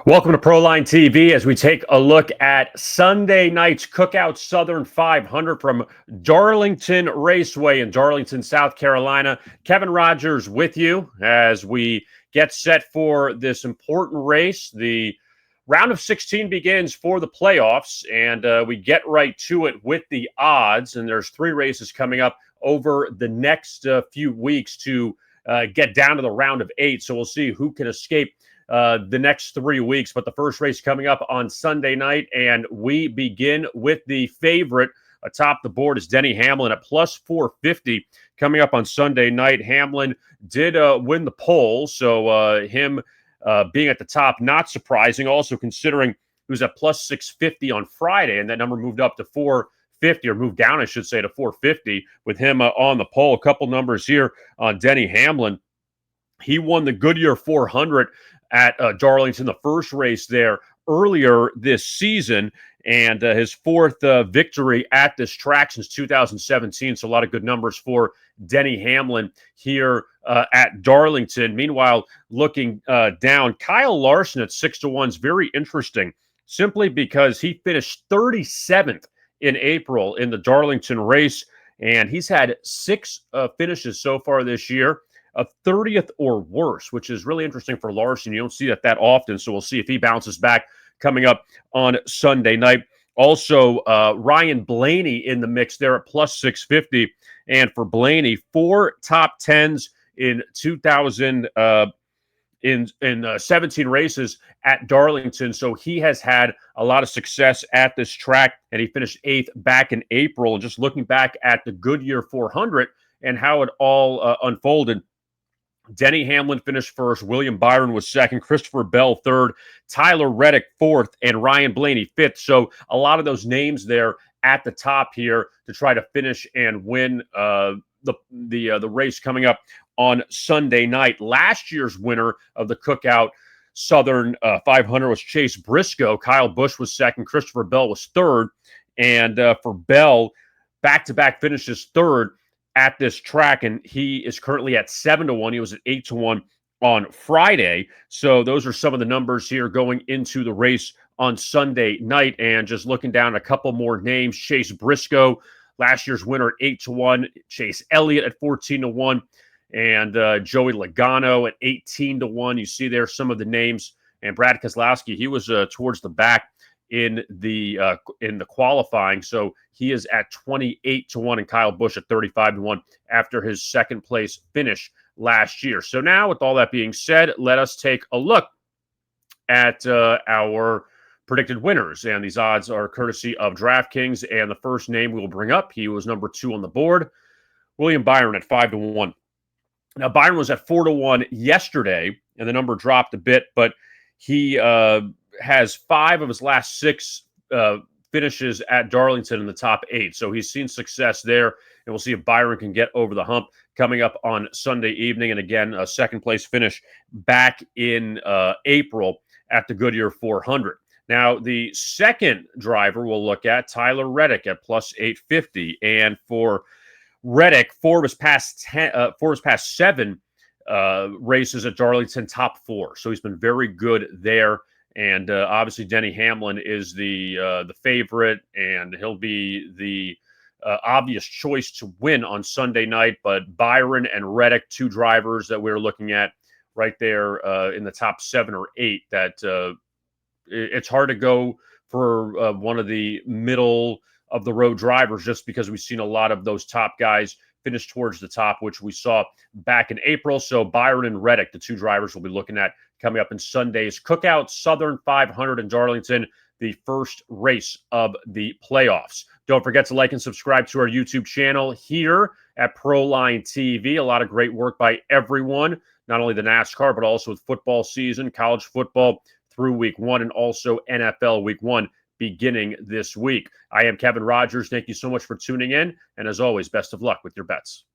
Welcome to Proline TV as we take a look at Sunday night's Cookout Southern 500 from Darlington Raceway in Darlington, South Carolina. Kevin Rogers with you as we get set for this important race. The round of 16 begins for the playoffs, and we get right to it with the odds. And there's three races coming up over the next few weeks to get down to the round of 8. So we'll see who can escape the next 3 weeks. But the first race coming up on Sunday night, and we begin with the favorite atop the board is Denny Hamlin at plus 450 coming up on Sunday night. Hamlin did win the poll, so him being at the top, not surprising. Also considering he was at plus 650 on Friday, and that number moved up to 450, or moved down, I should say, to 450 with him on the poll. A couple numbers here on Denny Hamlin. He won the Goodyear 400 at Darlington, the first race there earlier this season, and his fourth victory at this track since 2017. So a lot of good numbers for Denny Hamlin here at Darlington. Meanwhile, looking down, Kyle Larson at 6-1 is very interesting, simply because he finished 37th in April in the Darlington race, and he's had 6 finishes so far this year of 30th or worse, which is really interesting for Larson. You don't see that often, so we'll see if he bounces back coming up on Sunday night. Also, Ryan Blaney in the mix there at plus 650, and for Blaney, 4 top 10s in 17 races at Darlington, so he has had a lot of success at this track, and he finished 8th back in April. And just looking back at the Goodyear 400 and how it all unfolded, Denny Hamlin finished first, William Byron was second, Christopher Bell third, Tyler Reddick fourth, and Ryan Blaney fifth. So a lot of those names there at the top here to try to finish and win the race coming up on Sunday night. Last year's winner of the Cookout Southern 500 was Chase Briscoe. Kyle Busch was second, Christopher Bell was third, and for Bell, back-to-back finishes third at this track, and he is currently at 7-1. He was at 8-1 on Friday. So those are some of the numbers here going into the race on Sunday night. And just looking down a couple more names, Chase Briscoe, last year's winner at 8-1, Chase Elliott at 14-1, and Joey Logano at 18-1. You see there some of the names. And Brad Keselowski, he was towards the back in the qualifying, so he is at 28-1, and Kyle Busch at 35-1 after his second place finish last year. So now, with all that being said, let us take a look at our predicted winners, and these odds are courtesy of DraftKings. And the first name we will bring up, he was number 2 on the board, William Byron at 5-1. Now Byron was at 4-1 yesterday, and the number dropped a bit, but he has 5 of his last 6 finishes at Darlington in the top 8. So he's seen success there, and we'll see if Byron can get over the hump coming up on Sunday evening. And again, a second place finish back in April at the Goodyear 400. Now, the second driver we'll look at, Tyler Reddick at plus 850. And for Reddick, 4 of his past 7 races at Darlington, top 4. So he's been very good there. And obviously, Denny Hamlin is the favorite, and he'll be the obvious choice to win on Sunday night. But Byron and Reddick, 2 drivers that we're looking at right there in the top 7 or 8. That it's hard to go for one of the middle of the road drivers, just because we've seen a lot of those top guys finish towards the top, which we saw back in April. So Byron and Reddick, the 2 drivers we'll be looking at coming up in Sunday's Cookout Southern 500 in Darlington, the first race of the playoffs. Don't forget to like and subscribe to our YouTube channel here at Proline TV. A lot of great work by everyone, not only the NASCAR, but also with football season, college football through week 1, and also NFL week 1 beginning this week. I am Kevin Rogers. Thank you so much for tuning in. And as always, best of luck with your bets.